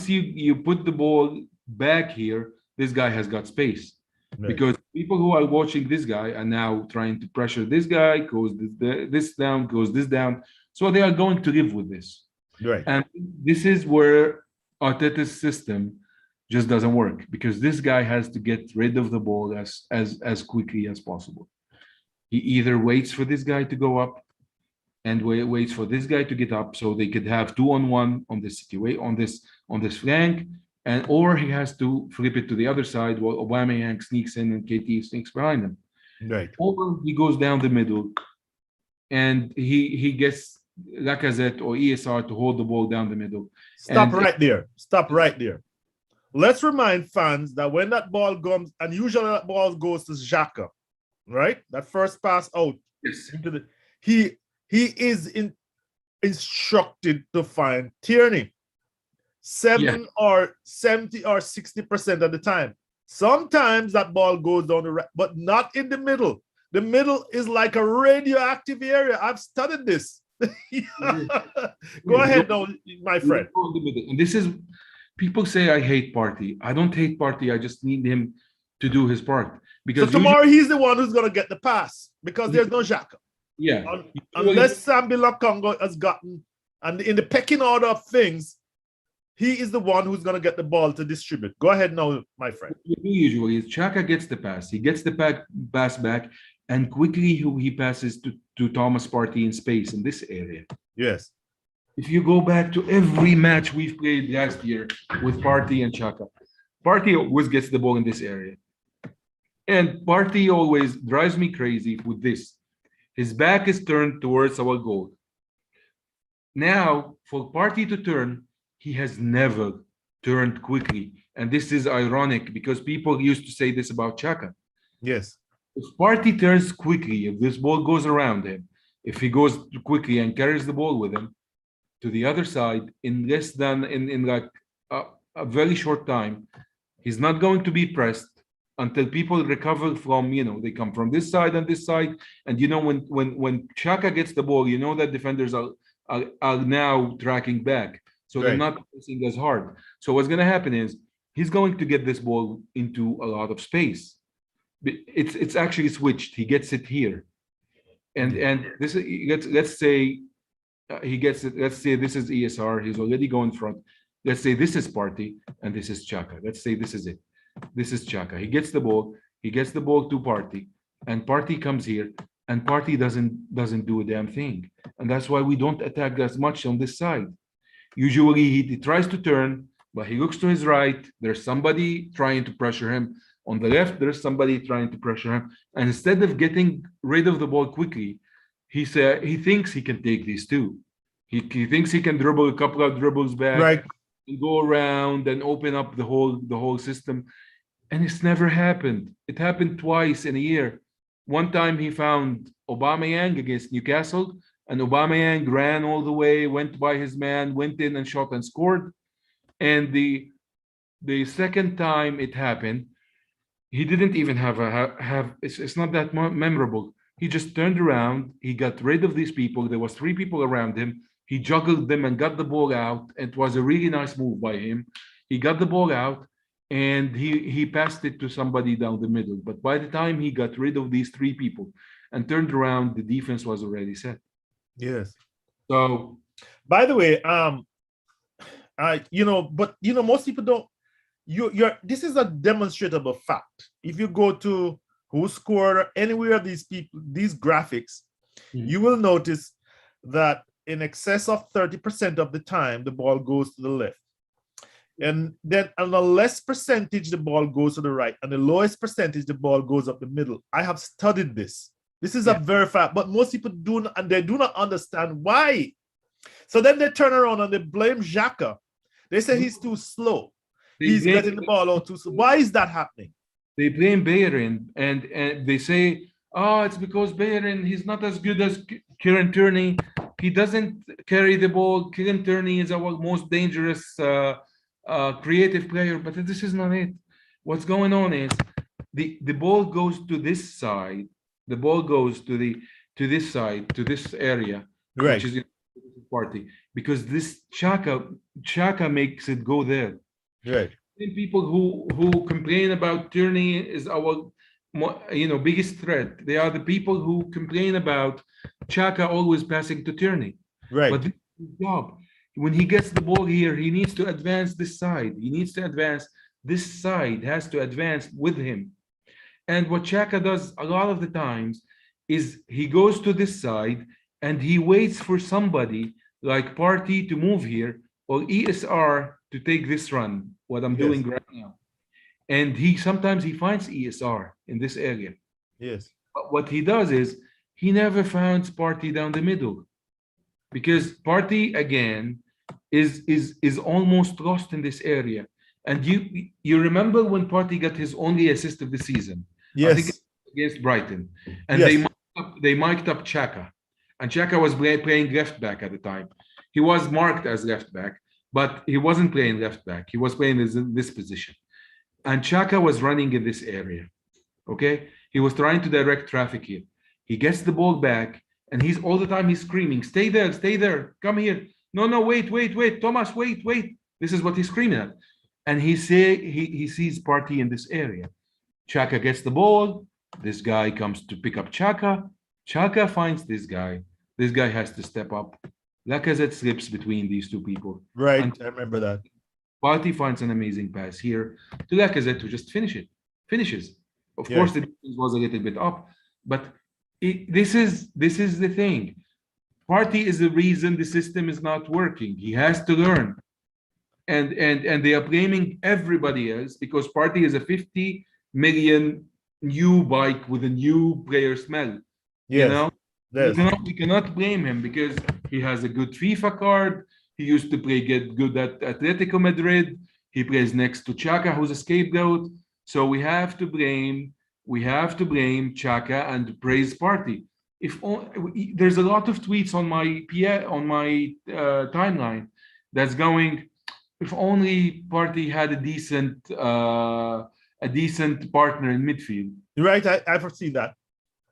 you put the ball back here, this guy has got space. Right. Because people who are watching this guy are now trying to pressure this guy, goes this down, goes this down. So they are going to live with this. Right. And this is where Arteta's system just doesn't work because this guy has to get rid of the ball as quickly as possible. He either waits for this guy to go up and waits for this guy to get up so they could have 2-on-1 on this situation on this flank, and or he has to flip it to the other side while Aubameyang sneaks in and KT sneaks behind him. Right. Or he goes down the middle and he gets Lacazette or ESR to hold the ball down the middle. Stop right there. Stop right there. Let's remind fans that when that ball comes, and usually that ball goes to Xhaka, right? That first pass out Yes. into the he is instructed to find Tierney 70 or 60% of the time. Sometimes that ball goes down the right, but not in the middle. The middle is like a radioactive area. I've studied this. Go ahead, now, my friend. And this is, people say I hate Partey. I don't hate Partey. I just need him to do his part. Because so tomorrow he's the one who's going to get the pass because there's no Xhaka. Yeah. Unless Sambi Lokongo has gotten, and in the pecking order of things, he is the one who's going to get the ball to distribute. Go ahead now, my friend. Usually, Xhaka gets the pass. He gets the pass back, and quickly he passes to Thomas Partey in space in this area. Yes. If you go back to every match we've played last year with Partey and Xhaka, Partey always gets the ball in this area. And Partey always drives me crazy with this. His back is turned towards our goal. Now, for Partey to turn, he has never turned quickly. And this is ironic because people used to say this about Xhaka. Yes. If Partey turns quickly, if this ball goes around him, if he goes quickly and carries the ball with him to the other side in less than in like a very short time, he's not going to be pressed until people recover from, they come from this side and this side. And when Xhaka gets the ball, that defenders are now tracking back. So they're not pressing as hard. So what's going to happen is he's going to get this ball into a lot of space. It's actually switched. He gets it here, and this is, let's say he gets it. Let's say this is ESR. He's already going front. Let's say this is Partey and this is Xhaka. Let's say this is it. This is Xhaka. He gets the ball. He gets the ball to Partey, and Partey comes here, and Partey doesn't do a damn thing, and that's why we don't attack as much on this side. Usually he tries to turn, but he looks to his right. There's somebody trying to pressure him. On the left, there's somebody trying to pressure him. And instead of getting rid of the ball quickly, he thinks he can take these two. He thinks he can dribble a couple of dribbles back, and go around and open up the whole system. And it's never happened. It happened twice in a year. One time he found Aubameyang against Newcastle, and Aubameyang ran all the way, went by his man, went in and shot and scored. And the second time it happened, he didn't even have it's not that memorable. He just turned around, he got rid of these people. There was 3 people around him. He juggled them and got the ball out. It was a really nice move by him. He got the ball out and he passed it to somebody down the middle. But by the time he got rid of these 3 people and turned around, the defense was already set. Yes. So, by the way, most people don't. This is a demonstrable fact. If you go to who scored anywhere of these people, these graphics, you will notice that in excess of 30% of the time, the ball goes to the left. And then on the less percentage, the ball goes to the right. And the lowest percentage, the ball goes up the middle. I have studied this. This is a very fact, but most people do not understand why. So then they turn around and they blame Xhaka. They say he's too slow. He's getting the ball out too slow. Why is that happening? They blame Bellerin and they say, it's because Bellerin, he's not as good as Kieran Tierney. He doesn't carry the ball. Kieran Tierney is our most dangerous creative player, but this is not it. What's going on is the ball goes to this side. The ball goes to this side, to this area, which is in the Partey, because this Xhaka makes it go there. Right. People who complain about Tierney is our biggest threat. They are the people who complain about Xhaka always passing to Tierney. Right. But this is his job. When he gets the ball here, he needs to advance this side. He needs to advance. This side has to advance with him. And what Xhaka does a lot of the times is he goes to this side and he waits for somebody like Party to move here or ESR to take this run, what I'm Yes. doing right now. And sometimes he finds ESR in this area. Yes. But what he does is he never finds Party down the middle, because Party again is almost lost in this area. And you remember when Party got his only assist of the season, I think Yes. against Brighton, and Yes. they mic'd up Chaka, and Chaka was playing left back at the time. He was marked as left back, but he wasn't playing left back. He was playing in this position, and Chaka was running in this area. Okay, he was trying to direct traffic here. He gets the ball back, and he's all the time he's screaming, "Stay there, come here! No, no, wait, Thomas, wait!" This is what he's screaming at, and he sees Party in this area. Chaka gets the ball. This guy comes to pick up Chaka. Chaka finds this guy. This guy has to step up. Lacazette slips between these two people. Right. And I remember that. Party finds an amazing pass here to Lacazette to just finishes. Of Yeah. course, the defense was a little bit up, but this is the thing. Party is the reason the system is not working. He has to learn, and they are blaming everybody else because Party is a 50 million new bike with a new player smell. Yes. You know, Yes. we cannot blame him because he has a good FIFA card. He used to get good at Atletico Madrid. He plays next to Chaka, who's a scapegoat. So we have to blame Chaka and praise Party. There's a lot of tweets on my timeline that's going, if only Party had a decent partner in midfield. Right. I've seen that.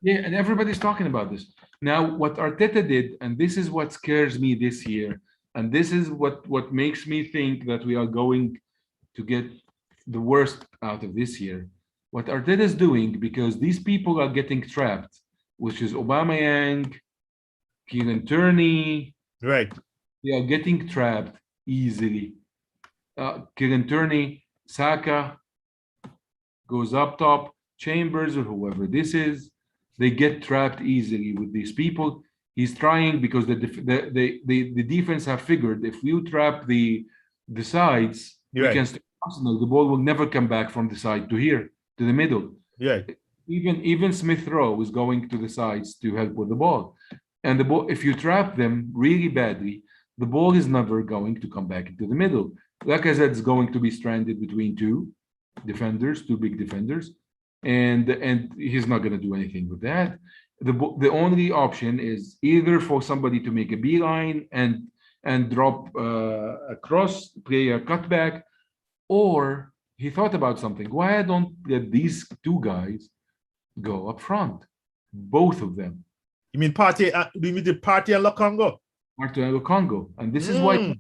Yeah, and everybody's talking about this. Now, what Arteta did, and this is what scares me this year, and this is what makes me think that we are going to get the worst out of this year. What Arteta is doing, because these people are getting trapped, which is Aubameyang, Kieran Tierney. Right. They are getting trapped easily. Kieran Tierney, Saka goes up top, Chambers or whoever this is. They get trapped easily with these people. He's trying because the defense have figured if you trap the sides, we can stay Arsenal. The ball will never come back from the side to here, to the middle. Yeah. Even Smith Rowe is going to the sides to help with the ball. And the ball, if you trap them really badly, the ball is never going to come back into the middle. Lacazette is going to be stranded between two big defenders, and he's not going to do anything with that. The only option is either for somebody to make a beeline and drop a cross, play a cutback, or he thought about something. Why don't let these two guys go up front, both of them? You mean Party? You mean the Party and Lokongo? Party and Lokongo, and this is why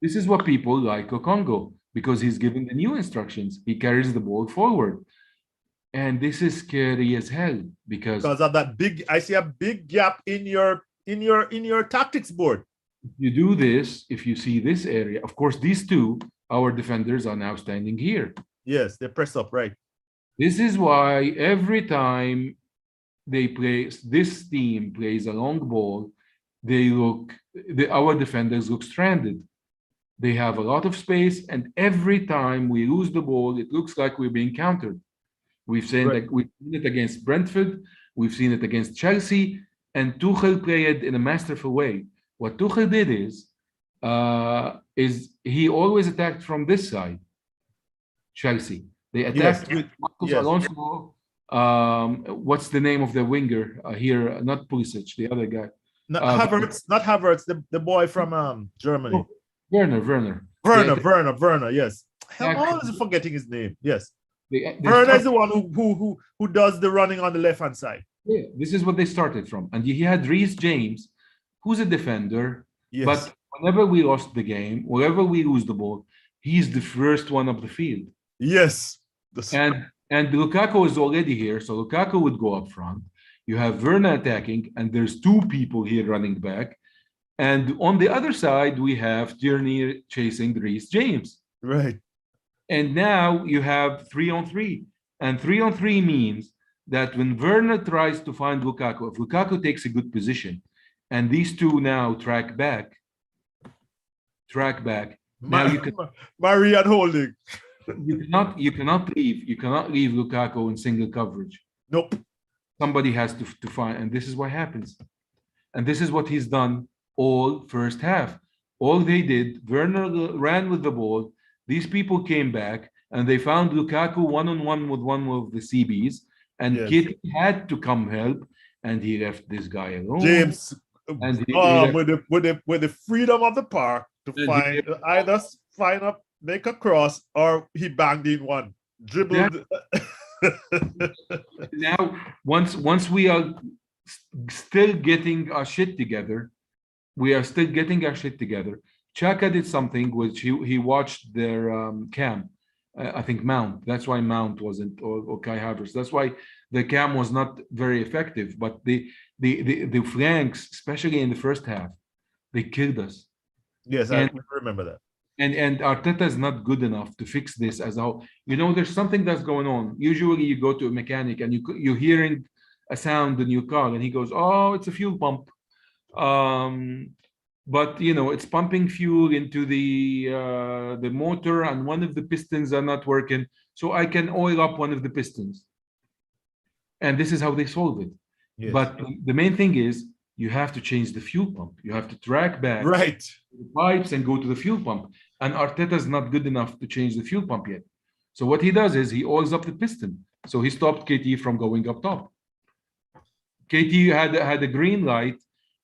this is what people like Lokongo, because he's giving the new instructions. He carries the ball forward. And this is scary as hell because of that big, I see a big gap in your tactics board. You do this, if you see this area, of course, these two, our defenders are now standing here. Yes, they press up, right. This is why every time this team plays a long ball, our defenders look stranded. They have a lot of space, and every time we lose the ball, it looks like we're being countered. We've seen it against Brentford. We've seen it against Chelsea, and Tuchel played in a masterful way. What Tuchel did is he always attacked from this side. Chelsea, they attacked Marcos Alonso. What's the name of the winger here? Not Pulisic, the other guy. Not Havertz, the boy from Germany. Werner. Werner. Yes, I'm always forgetting his name. Yes. Werner is the one who does the running on the left hand side. Yeah, this is what they started from, and he had Reece James, who's a defender. Yes. But whenever we lost the game, whenever we lose the ball, he's the first one up the field. Yes. And Lukaku is already here, so Lukaku would go up front. You have Werner attacking, and there's two people here running back. And on the other side, we have Tierney chasing Reece James. Right. And now you have 3-on-3. And 3-on-3 means that when Werner tries to find Lukaku, if Lukaku takes a good position and these two now track back. Now Marian Holding. you cannot leave Lukaku in single coverage. Nope. Somebody has to find, and this is what happens. And this is what he's done all first half. All they did, Werner ran with the ball. These people came back and they found Lukaku one-on-one with one of the CBs, and Yes. Kitty had to come help, and he left this guy alone. James, and with the freedom of the park to find either make a cross, or he banged in one, dribbled. Now, once we are still getting our shit together, Chaka did something which he watched their cam. I think Mount. That's why Mount wasn't, or Kai Havertz. That's why the cam was not very effective. But the flanks, especially in the first half, they killed us. Yes, I remember that. And Arteta is not good enough to fix this as a whole. There's something that's going on. Usually you go to a mechanic and you're hearing a sound in your car and he goes, oh, it's a fuel pump. But it's pumping fuel into the motor, and one of the pistons are not working. So I can oil up one of the pistons. And this is how they solve it. Yes. But the main thing is you have to change the fuel pump. You have to track back the pipes and go to the fuel pump. And Arteta is not good enough to change the fuel pump yet. So what he does is he oils up the piston. So he stopped KT from going up top. KT had a green light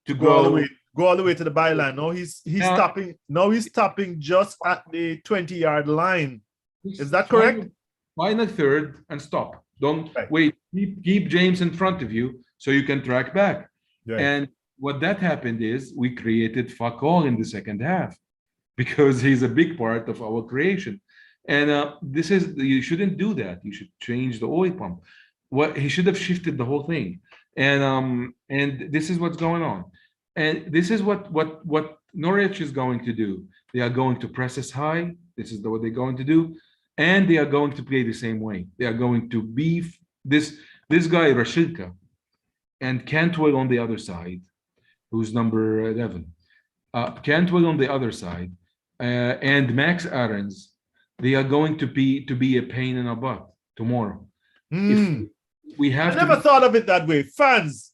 to go all the way to the byline. No, he's stopping. No, he's stopping just at the 20-yard line. Is that correct? Find a third and stop. Don't wait. Keep James in front of you so you can track back. Right. And what that happened is we created fuck all in the second half, because he's a big part of our creation. And you shouldn't do that. You should change the oil pump. He should have shifted the whole thing. And this is what's going on. And this is what Norwich is going to do. They are going to press us high. This is what they're going to do. And they are going to play the same way. They are going to beef this guy, Rashilka, and Cantwell on the other side, who's number 11. Cantwell on the other side, and Max Aarons. They are going to be a pain in our butt tomorrow. If we have I never thought of it that way. Fans,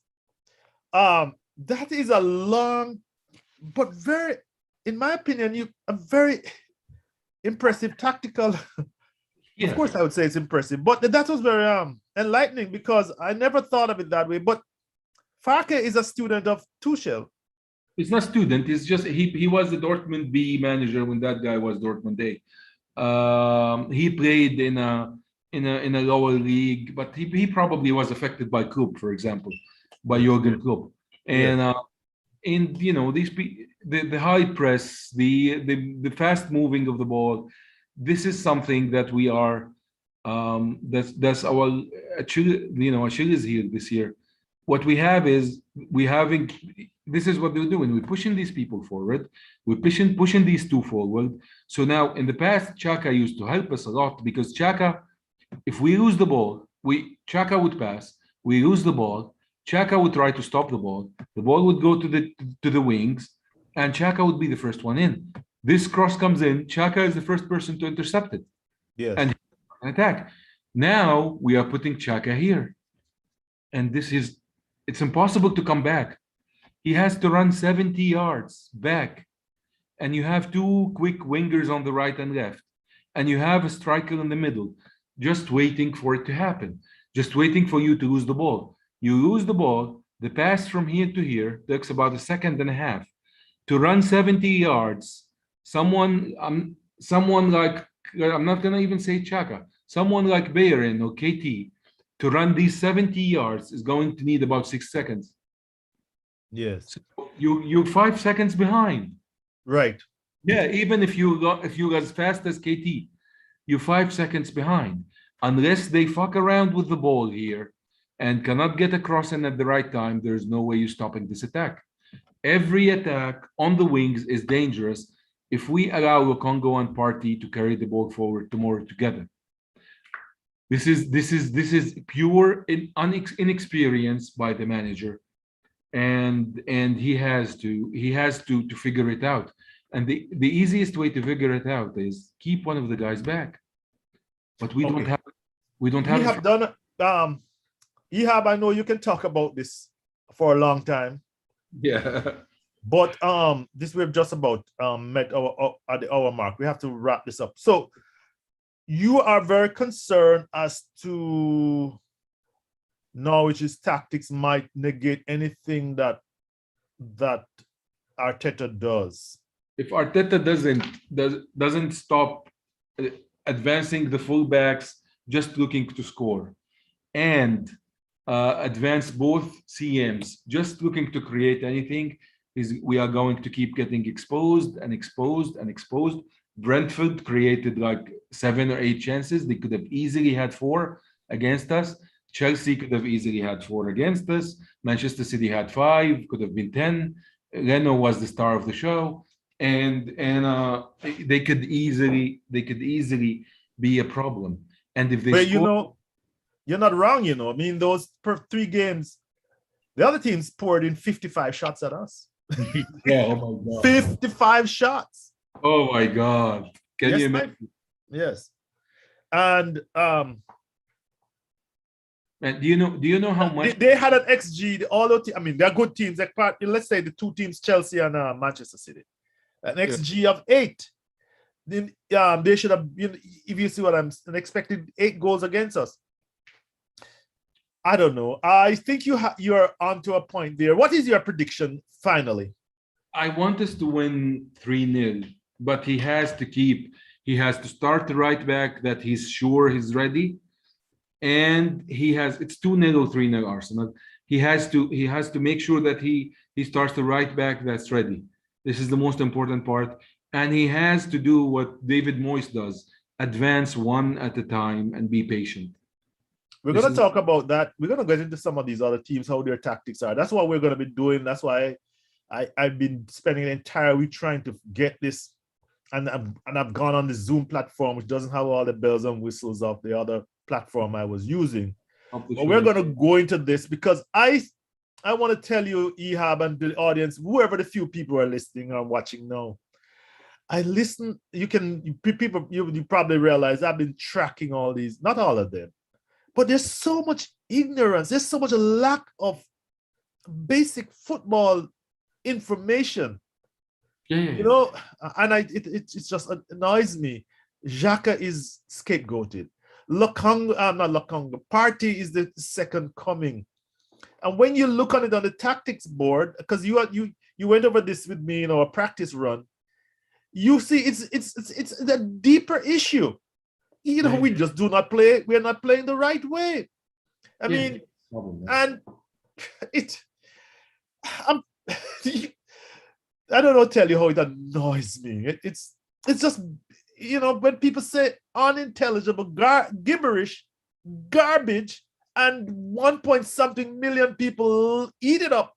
that is a long, but very, in my opinion, a very impressive tactical. Yeah. Of course, I would say it's impressive, but that was very enlightening, because I never thought of it that way. But Farke is a student of Tuchel. It's not student. It's just he was the Dortmund B manager when that guy was Dortmund A. He played in a lower league, but he probably was affected by Klopp, for example, by Jurgen Klopp. And the high press, the fast moving of the ball, this is something that we are that's our Achilles heel this year. What we have is this is what they're doing. We're pushing these people forward. We're pushing these two forward. So now in the past, Chaka used to help us a lot, because Chaka, if we lose the ball, Chaka would pass. We lose the ball. Chaka would try to stop the ball. The ball would go to the wings, and Chaka would be the first one in. This cross comes in. Chaka is the first person to intercept it. Yes. And attack. Now we are putting Chaka here, and it's impossible to come back. He has to run 70 yards back, and you have two quick wingers on the right and left, and you have a striker in the middle, just waiting for it to happen, just waiting for you to lose the ball. You lose the ball, the pass from here to here takes about a second and a half. To run 70 yards, someone like, I'm not going to even say Chaka, someone like Bayern or KT, to run these 70 yards is going to need about 6 seconds. Yes. So you're 5 seconds behind. Right. Yeah, even if you're as fast as KT, you're 5 seconds behind. Unless they fuck around with the ball here and cannot get across in at the right time, there's no way you're stopping this attack. Every attack on the wings is dangerous if we allow Lukongo and Partey to carry the ball forward tomorrow together. This is pure inexperience by the manager. and he has to figure it out. And the easiest way to figure it out is keep one of the guys back. But we don't Okay. have we don't We have have done Ehab, I know you can talk about this for a long time, yeah. but this we've just about met our at the hour mark. We have to wrap this up. So you are very concerned as to Norwich's tactics might negate anything that Arteta does. If Arteta doesn't stop uh, advancing the fullbacks just looking to score, and advance both CMs just looking to create anything, we are going to keep getting exposed and exposed and exposed. Brentford created like 7 or 8 chances. They could have easily had 4 against us. Chelsea could have easily had 4 against us. Manchester City had 5, could have been 10. Leno was the star of the show, and they could easily be a problem. And if they But score, you're not wrong, I mean, those 3 games, the other teams poured in 55 shots at us. yeah, oh my god, 55 shots. oh my god, can Yes, you imagine? yes. And And do you know how much they had an XG, I mean, they're good teams. Let's say the 2 teams, Chelsea and Manchester City, an XG of 8. Then they should have been, if you see what I'm expected, 8 goals against us. I don't know. I think you're onto a point there. What is your prediction finally? I want us to win 3-0, but he has to start the right back that he's sure he's ready. And it's 2-0 or 3-0 Arsenal. He has to make sure that he starts the right back that's ready. This is the most important part. And he has to do what David Moyes does, advance one at a time and be patient. We're going to talk about that. We're going to get into some of these other teams, how their tactics are. That's what we're going to be doing. That's why I've been spending the entire week trying to get this. And I've gone on the Zoom platform, which doesn't have all the bells and whistles of the other platform I was using. But we're going to go into this because I want to tell you, Ehab, and the audience, whoever the few people are listening or watching now, I listen. You probably realize I've been tracking all these, not all of them, but there's so much ignorance. There's so much lack of basic football information. Yeah. And it just annoys me. Xhaka is scapegoated. Not Lokonga. Partey is the second coming. And when you look on it on the tactics board, because you went over this with me in our practice run, you see it's a deeper issue. We just do not play. We are not playing the right way. I mean, and I don't know. Tell you how it annoys me. It's just when people say unintelligible gibberish, garbage, and 1 point something million people eat it up.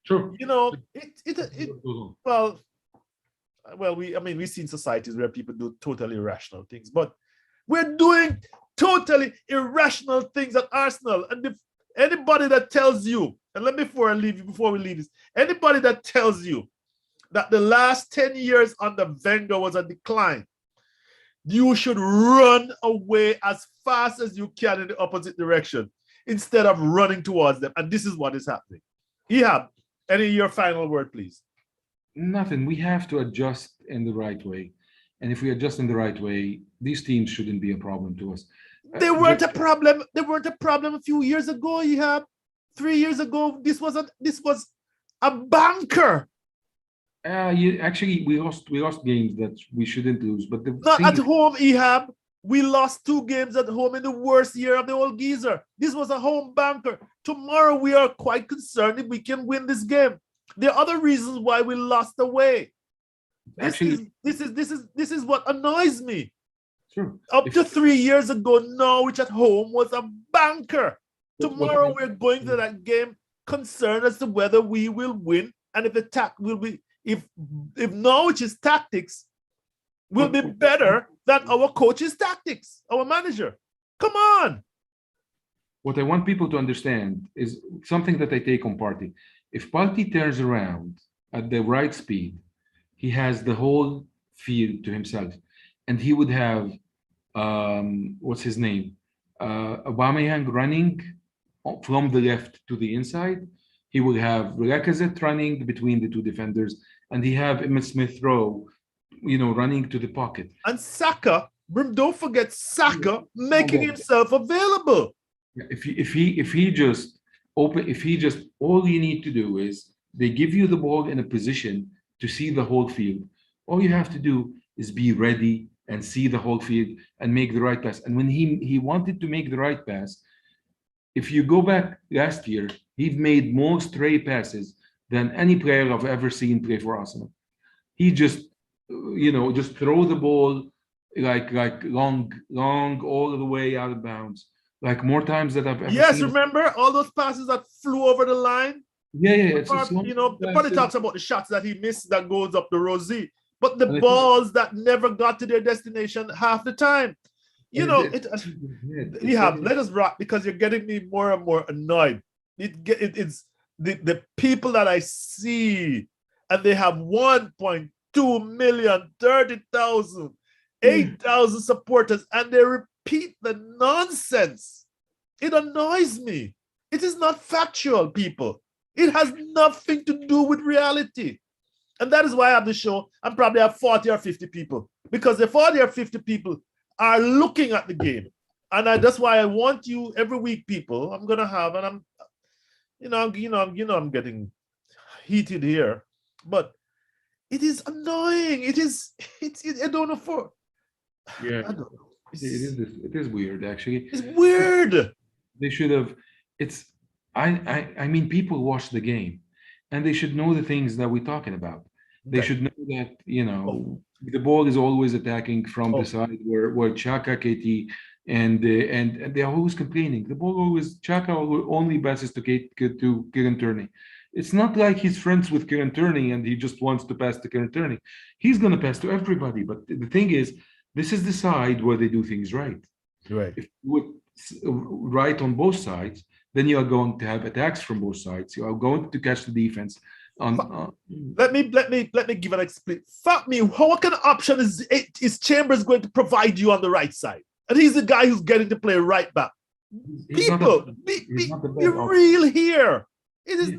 True. We've seen societies where people do totally irrational things, but we're doing totally irrational things at Arsenal. And if anybody that tells you, and before we leave this, anybody that tells you that the last 10 years under Wenger was a decline, you should run away as fast as you can in the opposite direction instead of running towards them. And this is what is happening. Ehab, your final word, please? Nothing. We have to adjust in the right way. And if we adjust in the right way, these teams shouldn't be a problem to us. They weren't a problem. They weren't a problem a few years ago, Ehab. 3 years ago, this was a banker. Actually, we lost games that we shouldn't lose, but not at home, Ehab. We lost 2 games at home in the worst year of the old geezer. This was a home banker. Tomorrow, we are quite concerned if we can win this game. There are other reasons why we lost away. This is what annoys me. True. Up to 3 years ago, Norwich at home was a banker. Tomorrow, we're going to that game concerned as to whether we will win and if the will be. If Norwich's tactics will be better than our coach's tactics, our manager. Come on. what I want people to understand is something that I take on Party. If Party turns around at the right speed, he has the whole field to himself, and he would have what's his name, Aubameyang running from the left to the inside. He will have Lacazette running between the two defenders, and he have Emmitt Smith Rowe, running to the pocket. And Saka, don't forget Saka making himself available. If he just all you need to do is they give you the ball in a position to see the whole field. All you have to do is be ready and see the whole field and make the right pass. And when he wanted to make the right pass, if you go back last year, he made more stray passes than any player I've ever seen play for Arsenal. He just throw the ball like long all the way out of bounds, like more times that I've ever seen. Yes, remember all those passes that flew over the line? Yeah. Probably talks about the shots that he missed that goes up the rosy, but the balls that never got to their destination half the time. Let us rock, because you're getting me more and more annoyed. It's the people that I see, and they have 1.2 million, 30,000, 8,000 supporters, and they repeat the nonsense. It annoys me. It is not factual, people. It has nothing to do with reality. And that is why I have the show and probably have 40 or 50 people, because the 40 or 50 people are looking at the game. And that's why I want you every week, people. I'm gonna have, and I'm getting heated here, but it is annoying. I don't know for. Yeah, I don't know. It is weird, actually. It's weird. They should have. I mean, people watch the game, and they should know the things that we're talking about. They should know that the ball is always attacking from the side where Chaka, KT, and they're always complaining. The ball always Chaka only passes to Kieran Tierney. It's not like he's friends with Kieran Tierney and he just wants to pass to Kieran Tierney. He's gonna pass to everybody. But the thing is, this is the side where they do things right. Right. If you would right on both sides, then you are going to have attacks from both sides. You are going to catch the defense. Let me give an explanation. Fuck me. What kind of option is Chambers going to provide you on the right side? And he's the guy who's getting to play right back. People, be real here. It is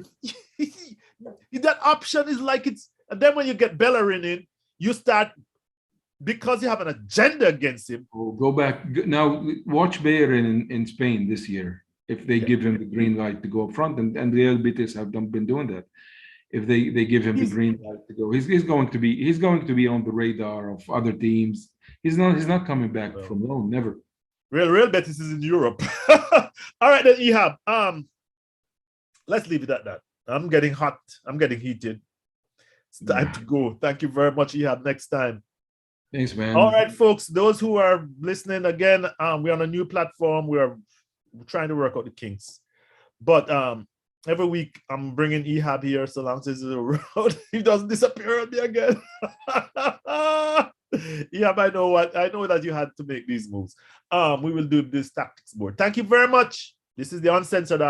that option is like it's, and then when you get Bellerin in, you start, because you have an agenda against him. Go back now. Watch Bellerin in Spain this year. If they give him the green light to go up front, and Real Betis have been doing that. If they give him the green light to go, he's going to be on the radar of other teams. He's not coming back from loan, never. Real Betis is in Europe. All right, then Ehab. Let's leave it at that. I'm getting hot. I'm getting heated. It's time to go. Thank you very much, Ehab. Next time. Thanks, man. All right, folks. Those who are listening again, we're on a new platform. We're trying to work out the kinks, but every week I'm bringing Ehab here, so long as he's around, he doesn't disappear on me again. Ehab, I know that you had to make these moves. We will do this tactics board. Thank you very much. This is the Uncensored